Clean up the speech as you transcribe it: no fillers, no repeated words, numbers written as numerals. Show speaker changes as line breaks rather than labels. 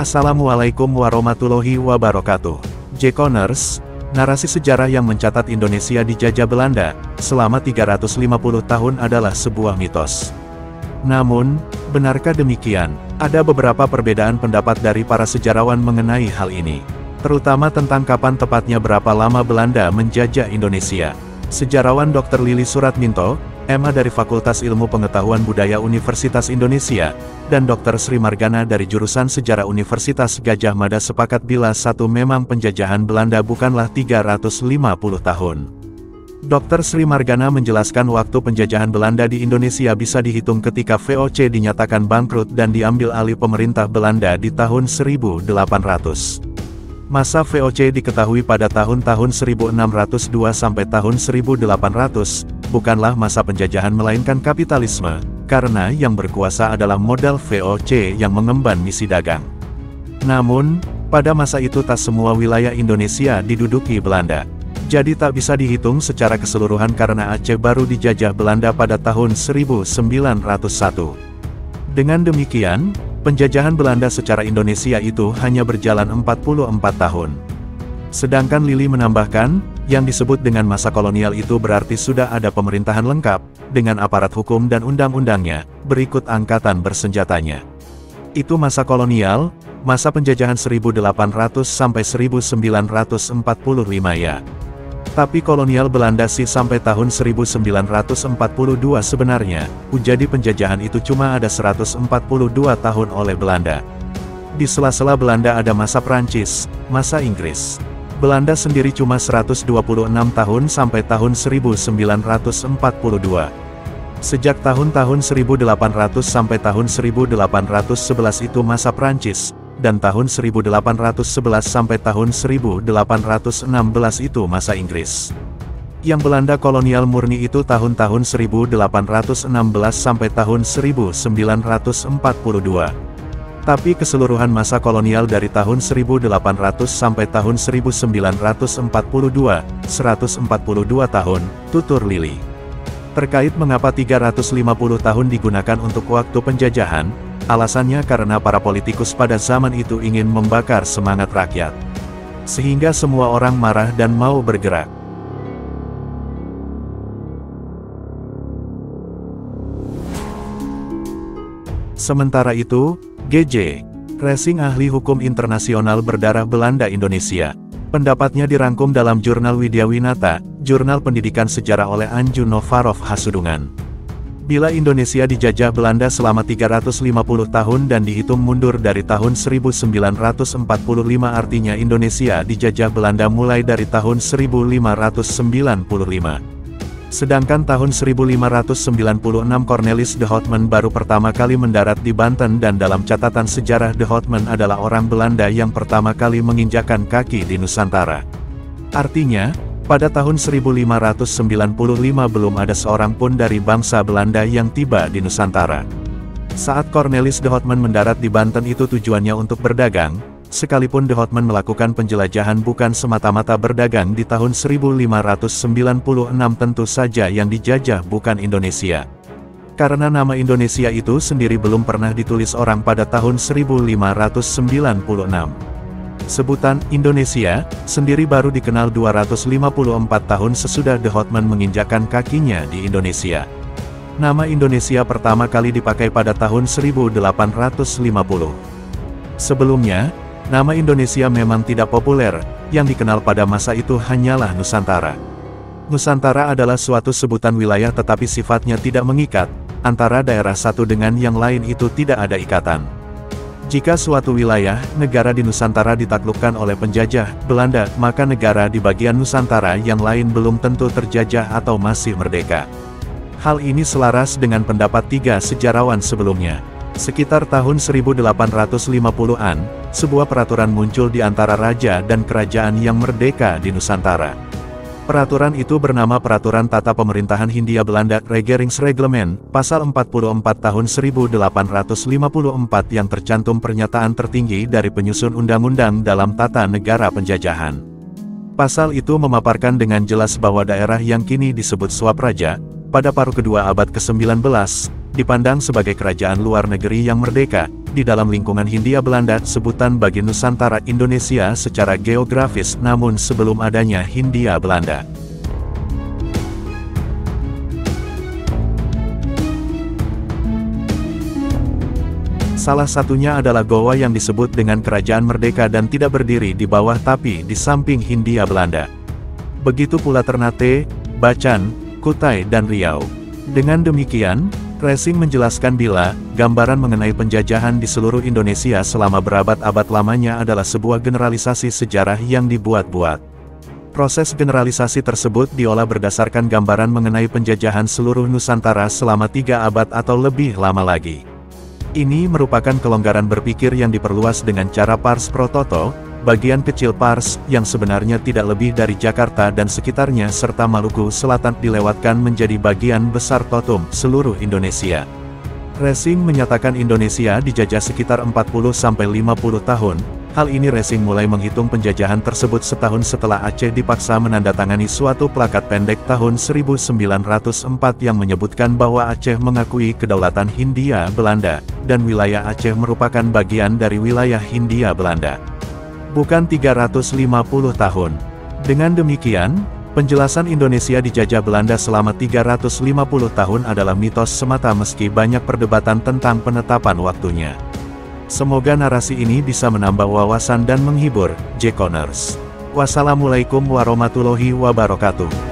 Assalamualaikum warahmatullahi wabarakatuh. J. Connors, narasi sejarah yang mencatat Indonesia dijajah Belanda selama 350 tahun adalah sebuah mitos. Namun, benarkah demikian? Ada beberapa perbedaan pendapat dari para sejarawan mengenai hal ini, terutama tentang kapan tepatnya berapa lama Belanda menjajah Indonesia. Sejarawan Dr. Lili Suratminto, MA dari Fakultas Ilmu Pengetahuan Budaya Universitas Indonesia, dan Dr. Sri Margana dari jurusan Sejarah Universitas Gadjah Mada sepakat bila satu memang penjajahan Belanda bukanlah 350 tahun. Dr. Sri Margana menjelaskan waktu penjajahan Belanda di Indonesia bisa dihitung ketika VOC dinyatakan bangkrut dan diambil alih pemerintah Belanda di tahun 1800. Masa VOC diketahui pada tahun-tahun 1602 sampai tahun 1800, bukanlah masa penjajahan melainkan kapitalisme, karena yang berkuasa adalah modal VOC yang mengemban misi dagang. Namun, pada masa itu tak semua wilayah Indonesia diduduki Belanda. Jadi tak bisa dihitung secara keseluruhan karena Aceh baru dijajah Belanda pada tahun 1901. Dengan demikian, penjajahan Belanda secara Indonesia itu hanya berjalan 44 tahun. Sedangkan Lili menambahkan, yang disebut dengan masa kolonial itu berarti sudah ada pemerintahan lengkap, dengan aparat hukum dan undang-undangnya, berikut angkatan bersenjatanya. Itu masa kolonial, masa penjajahan 1800 sampai 1945 ya. Tapi kolonial Belanda sih sampai tahun 1942 sebenarnya, jadi penjajahan itu cuma ada 142 tahun oleh Belanda. Di sela-sela Belanda ada masa Prancis, masa Inggris. Belanda sendiri cuma 126 tahun sampai tahun 1942. Sejak tahun-tahun 1800 sampai tahun 1811 itu masa Prancis, dan tahun 1811 sampai tahun 1816 itu masa Inggris. Yang Belanda kolonial murni itu tahun-tahun 1816 sampai tahun 1942. Tapi keseluruhan masa kolonial dari tahun 1800 sampai tahun 1942, 142 tahun, tutur Lili. Terkait mengapa 350 tahun digunakan untuk waktu penjajahan, alasannya karena para politikus pada zaman itu ingin membakar semangat rakyat. Sehingga semua orang marah dan mau bergerak. Sementara itu, GJ Racing, ahli hukum internasional berdarah Belanda Indonesia, pendapatnya dirangkum dalam Jurnal Widya Winata, Jurnal Pendidikan Sejarah oleh Anju Novarov Hasudungan. Bila Indonesia dijajah Belanda selama 350 tahun dan dihitung mundur dari tahun 1945 artinya Indonesia dijajah Belanda mulai dari tahun 1595. Sedangkan tahun 1596 Cornelis de Houtman baru pertama kali mendarat di Banten dan dalam catatan sejarah de Houtman adalah orang Belanda yang pertama kali menginjakkan kaki di Nusantara. Artinya, pada tahun 1595 belum ada seorang pun dari bangsa Belanda yang tiba di Nusantara. Saat Cornelis de Houtman mendarat di Banten itu tujuannya untuk berdagang, sekalipun de Houtman melakukan penjelajahan bukan semata-mata berdagang di tahun 1596 tentu saja yang dijajah bukan Indonesia. Karena nama Indonesia itu sendiri belum pernah ditulis orang pada tahun 1596. Sebutan Indonesia sendiri baru dikenal 254 tahun sesudah de Houtman menginjakkan kakinya di Indonesia. Nama Indonesia pertama kali dipakai pada tahun 1850. Sebelumnya, nama Indonesia memang tidak populer, yang dikenal pada masa itu hanyalah Nusantara. Nusantara adalah suatu sebutan wilayah tetapi sifatnya tidak mengikat, antara daerah satu dengan yang lain itu tidak ada ikatan. Jika suatu wilayah, negara di Nusantara ditaklukkan oleh penjajah, Belanda, maka negara di bagian Nusantara yang lain belum tentu terjajah atau masih merdeka. Hal ini selaras dengan pendapat tiga sejarawan sebelumnya. Sekitar tahun 1850-an, sebuah peraturan muncul di antara raja dan kerajaan yang merdeka di Nusantara. Peraturan itu bernama Peraturan Tata Pemerintahan Hindia Belanda Regeringsreglement, pasal 44 tahun 1854 yang tercantum pernyataan tertinggi dari penyusun undang-undang dalam tata negara penjajahan. Pasal itu memaparkan dengan jelas bahwa daerah yang kini disebut Swapraja, pada paruh kedua abad ke-19, dipandang sebagai kerajaan luar negeri yang merdeka. Di dalam lingkungan Hindia Belanda, sebutan bagi Nusantara Indonesia secara geografis, namun sebelum adanya Hindia Belanda. Salah satunya adalah Goa yang disebut dengan kerajaan merdeka dan tidak berdiri di bawah tapi di samping Hindia Belanda. Begitu pula Ternate, Bacan, Kutai dan Riau. Dengan demikian, Racing menjelaskan bila gambaran mengenai penjajahan di seluruh Indonesia selama berabad-abad lamanya adalah sebuah generalisasi sejarah yang dibuat-buat. Proses generalisasi tersebut diolah berdasarkan gambaran mengenai penjajahan seluruh Nusantara selama 3 abad atau lebih lama lagi. Ini merupakan kelonggaran berpikir yang diperluas dengan cara pars pro toto, bagian kecil pars, yang sebenarnya tidak lebih dari Jakarta dan sekitarnya serta Maluku Selatan dilewatkan menjadi bagian besar totum, seluruh Indonesia. Racing menyatakan Indonesia dijajah sekitar 40-50 tahun. Hal ini Racing mulai menghitung penjajahan tersebut setahun setelah Aceh dipaksa menandatangani suatu plakat pendek tahun 1904 yang menyebutkan bahwa Aceh mengakui kedaulatan Hindia Belanda, dan wilayah Aceh merupakan bagian dari wilayah Hindia Belanda. Bukan 350 tahun. Dengan demikian, penjelasan Indonesia dijajah Belanda selama 350 tahun adalah mitos semata meski banyak perdebatan tentang penetapan waktunya. Semoga narasi ini bisa menambah wawasan dan menghibur. J. Connors. Wassalamualaikum warahmatullahi wabarakatuh.